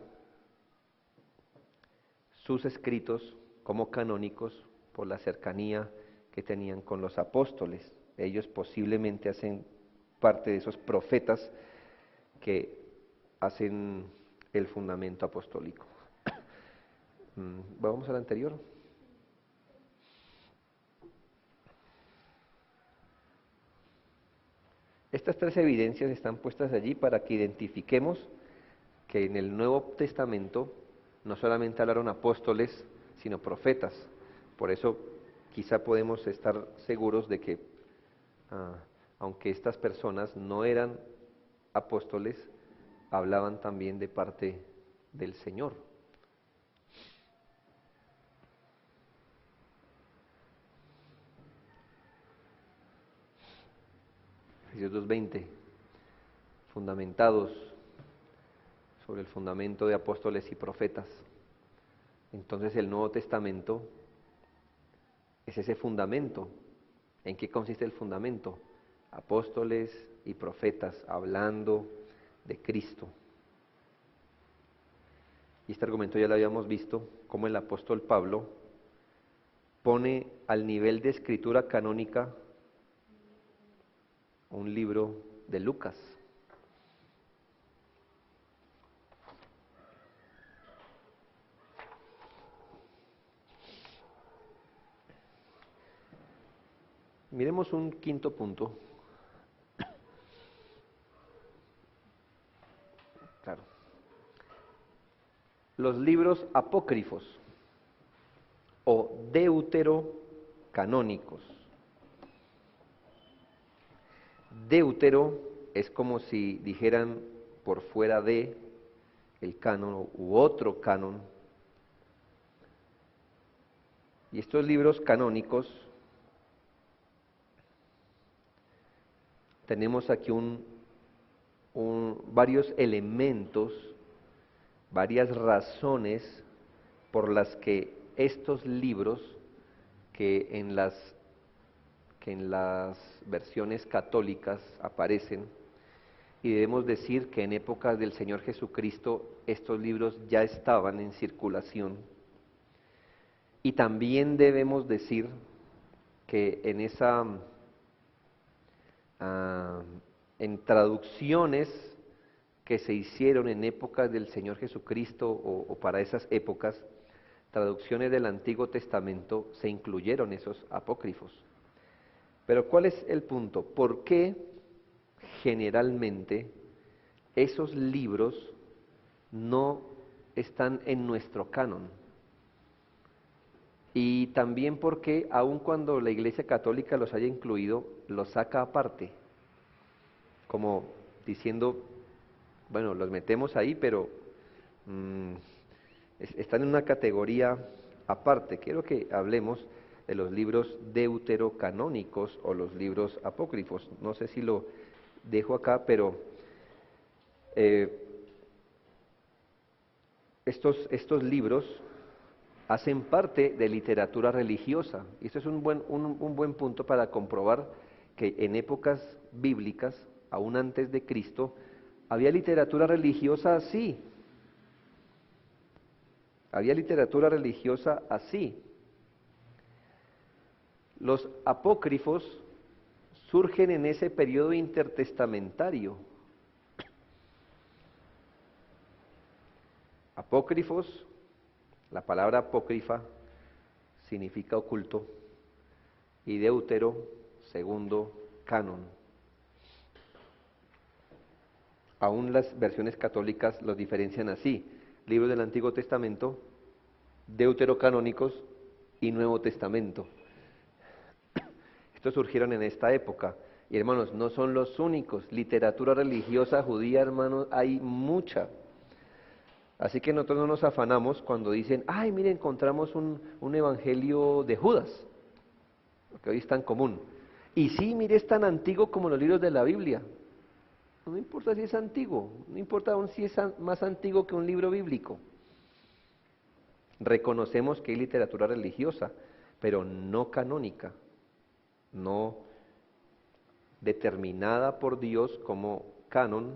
sus escritos como canónicos por la cercanía que tenían con los apóstoles. Ellos posiblemente hacen parte de esos profetas que hacen el fundamento apostólico. Vamos al anterior. Estas tres evidencias están puestas allí para que identifiquemos que en el Nuevo Testamento no solamente hablaron apóstoles, sino profetas. Por eso quizá podemos estar seguros de que, aunque estas personas no eran apóstoles, hablaban también de parte del Señor. Efesios 2:20, fundamentados sobre el fundamento de apóstoles y profetas. Entonces el Nuevo Testamento es ese fundamento. ¿En qué consiste el fundamento? Apóstoles y profetas hablando de Cristo. Y este argumento ya lo habíamos visto, como el apóstol Pablo pone al nivel de escritura canónica un libro de Lucas. Miremos un quinto punto. Claro. Los libros apócrifos o deuterocanónicos. Deutero es como si dijeran por fuera de el canon u otro canon. Y estos libros canónicos, tenemos aquí varios elementos, varias razones por las que estos libros que en las versiones católicas aparecen, y debemos decir que en épocas del Señor Jesucristo estos libros ya estaban en circulación, y también debemos decir que en traducciones que se hicieron en épocas del Señor Jesucristo o para esas épocas, traducciones del Antiguo Testamento, se incluyeron esos apócrifos. Pero ¿cuál es el punto? ¿Por qué generalmente esos libros no están en nuestro canon? Y también porque aun cuando la Iglesia Católica los haya incluido, los saca aparte, como diciendo, bueno, los metemos ahí, pero están en una categoría aparte. Quiero que hablemos de los libros deuterocanónicos o los libros apócrifos. No sé si lo dejo acá, pero estos libros hacen parte de literatura religiosa. Y esto es un buen punto para comprobar que en épocas bíblicas, aún antes de Cristo, había literatura religiosa así. Había literatura religiosa así. Los apócrifos surgen en ese periodo intertestamentario. Apócrifos, la palabra apócrifa significa oculto, y Deutero, segundo canon. Aún las versiones católicas los diferencian así: libros del Antiguo Testamento, deuterocanónicos y Nuevo Testamento. Estos surgieron en esta época. Y hermanos, no son los únicos. Literatura religiosa judía, hermanos, hay mucha. Así que nosotros no nos afanamos cuando dicen, ay, mire, encontramos un evangelio de Judas, que hoy es tan común. Y sí, mire, es tan antiguo como los libros de la Biblia. No importa si es antiguo, no importa aún si es más antiguo que un libro bíblico. Reconocemos que hay literatura religiosa, pero no canónica, no determinada por Dios como canon,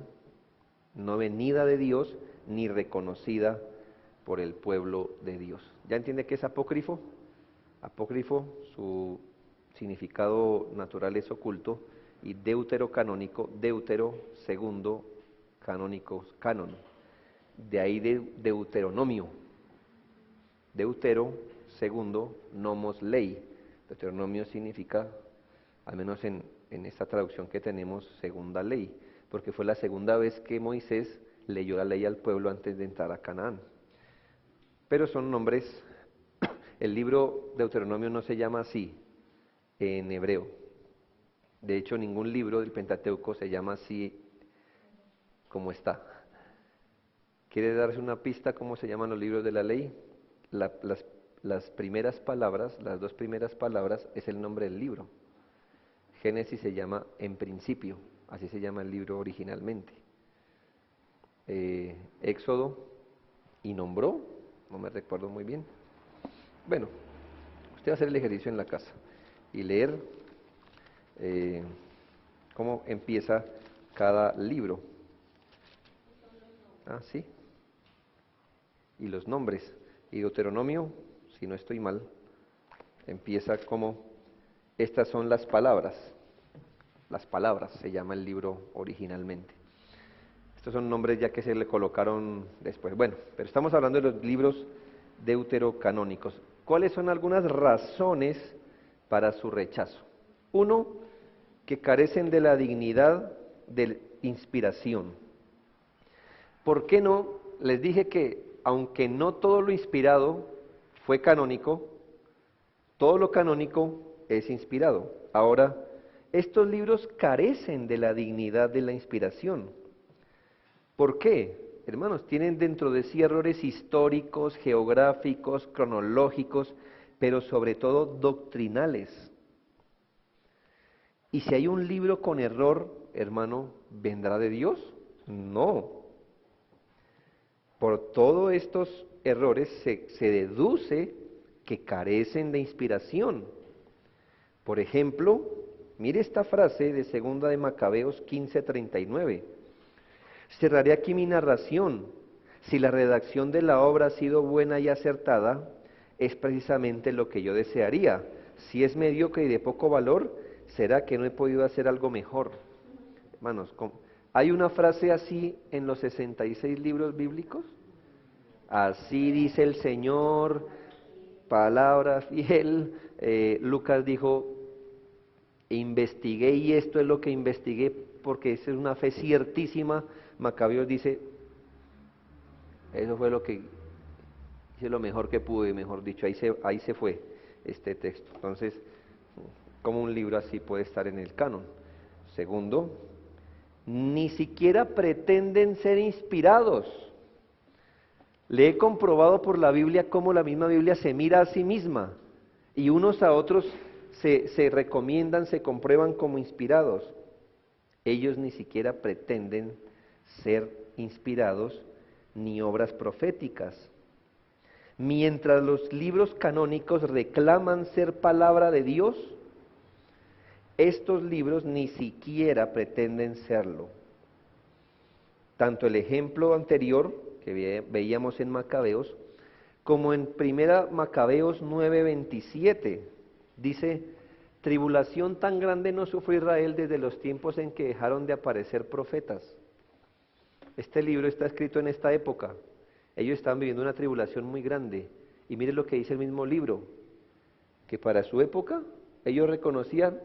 no venida de Dios, ni reconocida por el pueblo de Dios. ¿Ya entiende qué es apócrifo? Apócrifo, su significado natural es oculto, y deuterocanónico, deutero, segundo, canónico, canon. De ahí Deuteronomio. Deutero, segundo, nomos, ley. Deuteronomio significa, al menos en esta traducción que tenemos, segunda ley, porque fue la segunda vez que Moisés leyó la ley al pueblo antes de entrar a Canaán. Pero son nombres, el libro Deuteronomio no se llama así en hebreo. De hecho, ningún libro del Pentateuco se llama así como está. ¿Quiere darse una pista cómo se llaman los libros de la ley? Las primeras palabras, las dos primeras palabras, es el nombre del libro. Génesis se llama en principio, así se llama el libro originalmente. Éxodo y nombró, no me recuerdo muy bien. Bueno, usted va a hacer el ejercicio en la casa y leer cómo empieza cada libro. Ah, sí. Y los nombres. Y Deuteronomio, si no estoy mal, empieza como, estas son las palabras. Las palabras se llama el libro originalmente. Estos son nombres ya que se le colocaron después. Bueno, pero estamos hablando de los libros deuterocanónicos. ¿Cuáles son algunas razones para su rechazo? Uno, que carecen de la dignidad de inspiración. ¿Por qué no? Les dije que aunque no todo lo inspirado fue canónico, todo lo canónico es inspirado. Ahora, estos libros carecen de la dignidad de la inspiración. ¿Por qué? Hermanos, tienen dentro de sí errores históricos, geográficos, cronológicos, pero sobre todo doctrinales. Y si hay un libro con error, hermano, ¿vendrá de Dios? No. Por todos estos errores se deduce que carecen de inspiración. Por ejemplo, mire esta frase de 2 de Macabeos 15:39. Cerraré aquí mi narración. Si la redacción de la obra ha sido buena y acertada, es precisamente lo que yo desearía. Si es mediocre y de poco valor, será que no he podido hacer algo mejor. Hermanos, ¿hay una frase así en los 66 libros bíblicos? Así dice el Señor, palabra fiel. Lucas dijo, investigué y esto es lo que investigué porque esa es una fe ciertísima. Macabeos dice, eso fue lo que hice, lo mejor que pude, mejor dicho, ahí se fue este texto. Entonces, ¿cómo un libro así puede estar en el canon? Segundo, ni siquiera pretenden ser inspirados. Le he comprobado por la Biblia cómo la misma Biblia se mira a sí misma y unos a otros se recomiendan, se comprueban como inspirados. Ellos ni siquiera pretenden ser inspirados ni obras proféticas. Mientras los libros canónicos reclaman ser palabra de Dios, estos libros ni siquiera pretenden serlo. Tanto el ejemplo anterior que veíamos en Macabeos, como en primera Macabeos 9:27, dice: tribulación tan grande no sufrió Israel desde los tiempos en que dejaron de aparecer profetas. Este libro está escrito en esta época. Ellos estaban viviendo una tribulación muy grande. Y mire lo que dice el mismo libro, que para su época ellos reconocían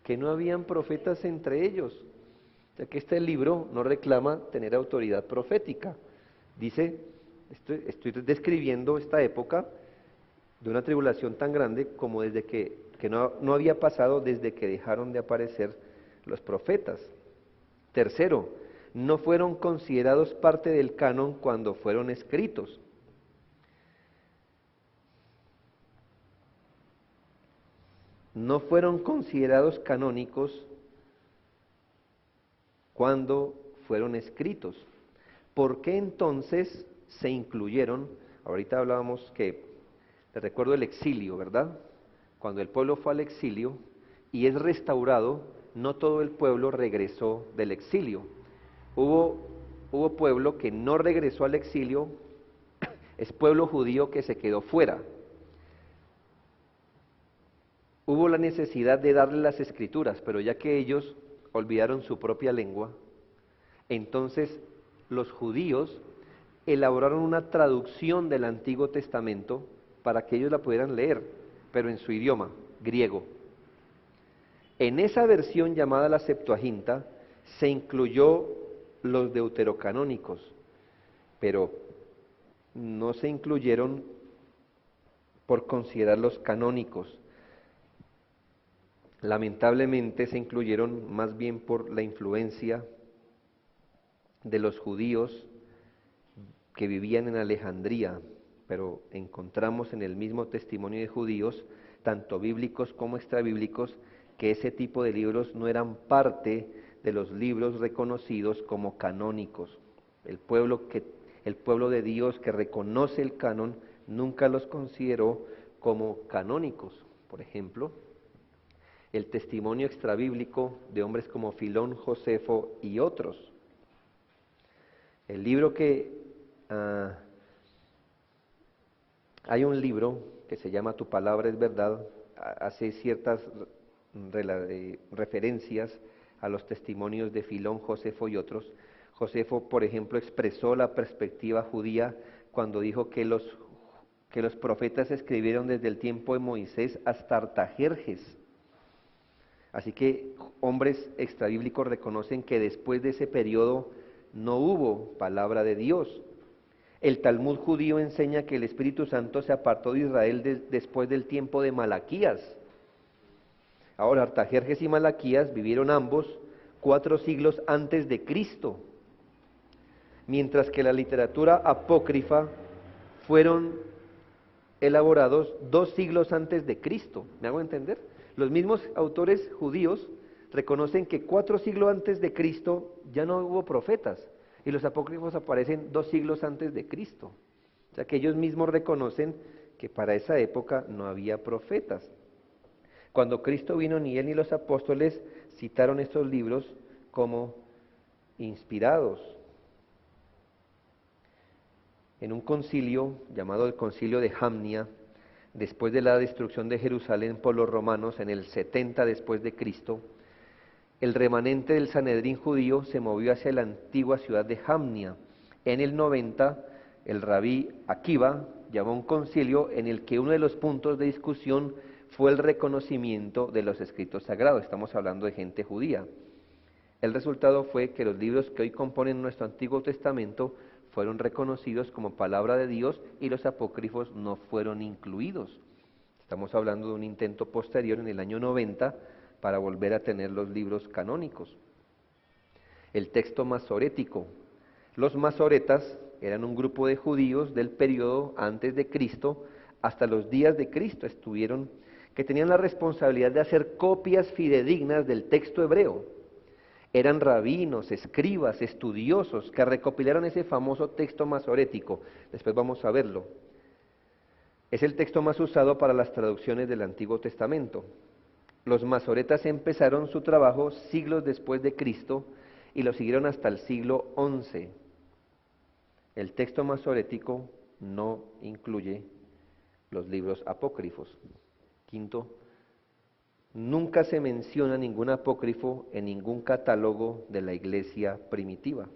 que no habían profetas entre ellos. O sea que este libro no reclama tener autoridad profética. Dice, estoy describiendo esta época de una tribulación tan grande como desde que no había pasado desde que dejaron de aparecer los profetas. Tercero, no fueron considerados parte del canon cuando fueron escritos. No fueron considerados canónicos cuando fueron escritos. ¿Por qué entonces se incluyeron? Ahorita hablábamos que, les recuerdo el exilio, ¿verdad? Cuando el pueblo fue al exilio y es restaurado, no todo el pueblo regresó del exilio. Hubo pueblo que no regresó al exilio, es pueblo judío que se quedó fuera. Hubo la necesidad de darle las escrituras, pero ya que ellos olvidaron su propia lengua, entonces los judíos elaboraron una traducción del Antiguo Testamento para que ellos la pudieran leer, pero en su idioma, griego. En esa versión llamada la Septuaginta se incluyó los deuterocanónicos, pero no se incluyeron por considerarlos canónicos. Lamentablemente se incluyeron más bien por la influencia de los judíos que vivían en Alejandría, pero encontramos en el mismo testimonio de judíos, tanto bíblicos como extrabíblicos, que ese tipo de libros no eran parte de los libros reconocidos como canónicos. El pueblo de Dios que reconoce el canon nunca los consideró como canónicos. Por ejemplo, el testimonio extrabíblico de hombres como Filón, Josefo y otros. El libro hay un libro que se llama Tu palabra es verdad, hace ciertas referencias a los testimonios de Filón, Josefo y otros. Josefo, por ejemplo, expresó la perspectiva judía cuando dijo que los profetas escribieron desde el tiempo de Moisés hasta Artajerjes. Así que hombres extrabíblicos reconocen que después de ese periodo no hubo palabra de Dios. El Talmud judío enseña que el Espíritu Santo se apartó de Israel después del tiempo de Malaquías. Ahora, Artajerjes y Malaquías vivieron ambos 4 siglos antes de Cristo, mientras que la literatura apócrifa fueron elaborados 2 siglos antes de Cristo. ¿Me hago entender? Los mismos autores judíos reconocen que 4 siglos antes de Cristo ya no hubo profetas, y los apócrifos aparecen 2 siglos antes de Cristo. O sea que ellos mismos reconocen que para esa época no había profetas. Cuando Cristo vino, ni él ni los apóstoles citaron estos libros como inspirados. En un concilio llamado el Concilio de Jamnia, después de la destrucción de Jerusalén por los romanos en el 70 después de Cristo, el remanente del Sanedrín judío se movió hacia la antigua ciudad de Jamnia. En el 90, el rabí Akiva llamó un concilio en el que uno de los puntos de discusión fue el reconocimiento de los escritos sagrados. Estamos hablando de gente judía. El resultado fue que los libros que hoy componen nuestro Antiguo Testamento fueron reconocidos como palabra de Dios y los apócrifos no fueron incluidos. Estamos hablando de un intento posterior en el año 90 para volver a tener los libros canónicos. El texto masorético. Los masoretas eran un grupo de judíos del periodo antes de Cristo hasta los días de Cristo, que tenían la responsabilidad de hacer copias fidedignas del texto hebreo. Eran rabinos, escribas, estudiosos que recopilaron ese famoso texto masorético. Después vamos a verlo. Es el texto más usado para las traducciones del Antiguo Testamento. Los masoretas empezaron su trabajo siglos después de Cristo y lo siguieron hasta el siglo XI. El texto masorético no incluye los libros apócrifos. Quinto, nunca se menciona ningún apócrifo en ningún catálogo de la iglesia primitiva.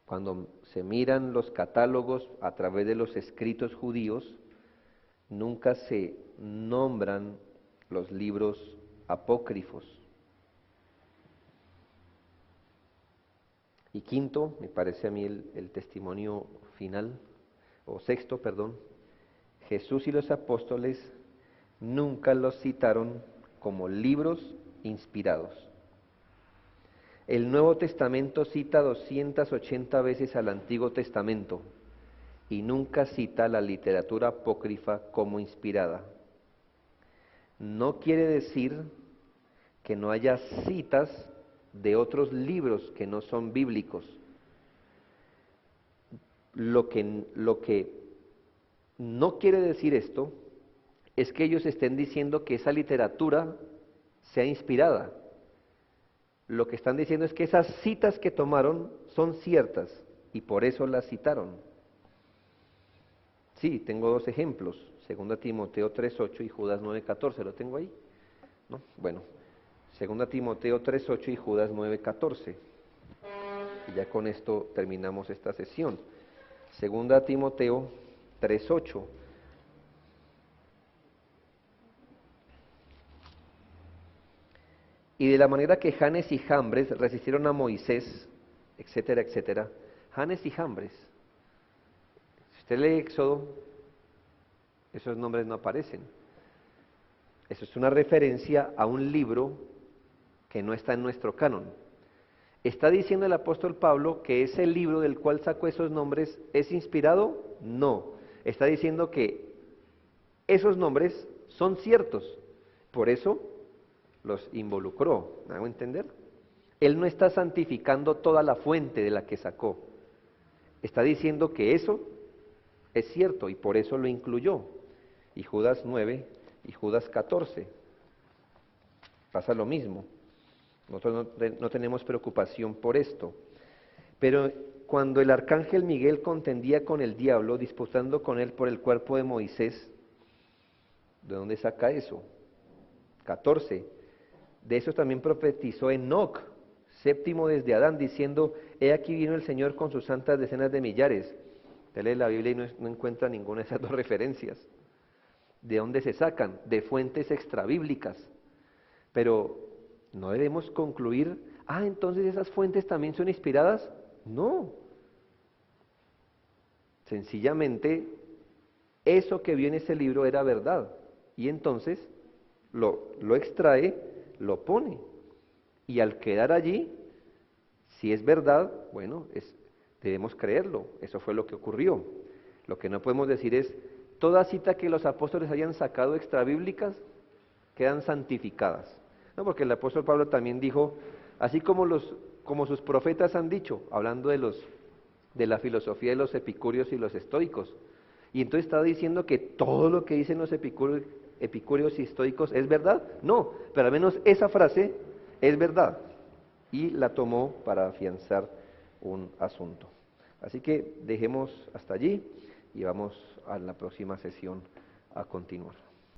Cuando se miran los catálogos a través de los escritos judíos, nunca se nombran los libros apócrifos. Y quinto, me parece a mí el testimonio final, o sexto, perdón, Jesús y los apóstoles nunca los citaron como libros inspirados. El Nuevo Testamento cita 280 veces al Antiguo Testamento y nunca cita la literatura apócrifa como inspirada. No quiere decir que no haya citas de otros libros que no son bíblicos. Lo que no quiere decir esto es que ellos estén diciendo que esa literatura sea inspirada. Lo que están diciendo es que esas citas que tomaron son ciertas y por eso las citaron. Sí, tengo dos ejemplos, 2 Timoteo 3:8 y Judas 9:14, ¿lo tengo ahí? ¿No? Bueno, 2 Timoteo 3:8 y Judas 9:14. Y ya con esto terminamos esta sesión. 2 Timoteo 3:8. Y de la manera que Janes y Jambres resistieron a Moisés, etcétera, etcétera. Janes y Jambres. Si usted lee Éxodo, esos nombres no aparecen. Eso es una referencia a un libro que no está en nuestro canon. ¿Está diciendo el apóstol Pablo que ese libro del cual sacó esos nombres es inspirado? No. Está diciendo que esos nombres son ciertos. Por eso los involucró. ¿Me hago entender? Él no está santificando toda la fuente de la que sacó. Está diciendo que eso es cierto y por eso lo incluyó. Y Judas 9 y Judas 14. Pasa lo mismo. Nosotros no tenemos preocupación por esto. Pero cuando el arcángel Miguel contendía con el diablo, disputando con él por el cuerpo de Moisés, ¿de dónde saca eso? 14. De eso también profetizó Enoc, séptimo desde Adán, diciendo: he aquí vino el Señor con sus santas decenas de millares. Usted lee la Biblia y no encuentra ninguna de esas dos referencias. ¿De dónde se sacan? De fuentes extrabíblicas. Pero no debemos concluir, entonces esas fuentes también son inspiradas. No. Sencillamente, eso que vio en ese libro era verdad. Y entonces lo extrae, lo pone. Y al quedar allí, si es verdad, bueno, debemos creerlo. Eso fue lo que ocurrió. Lo que no podemos decir es, toda cita que los apóstoles hayan sacado extrabíblicas, quedan santificadas. No, porque el apóstol Pablo también dijo, así como sus profetas han dicho, hablando de la filosofía de los epicúreos y los estoicos. Y entonces está diciendo que todo lo que dicen los epicúreos y estoicos es verdad. No, pero al menos esa frase es verdad. Y la tomó para afianzar un asunto. Así que dejemos hasta allí y vamos a la próxima sesión a continuar.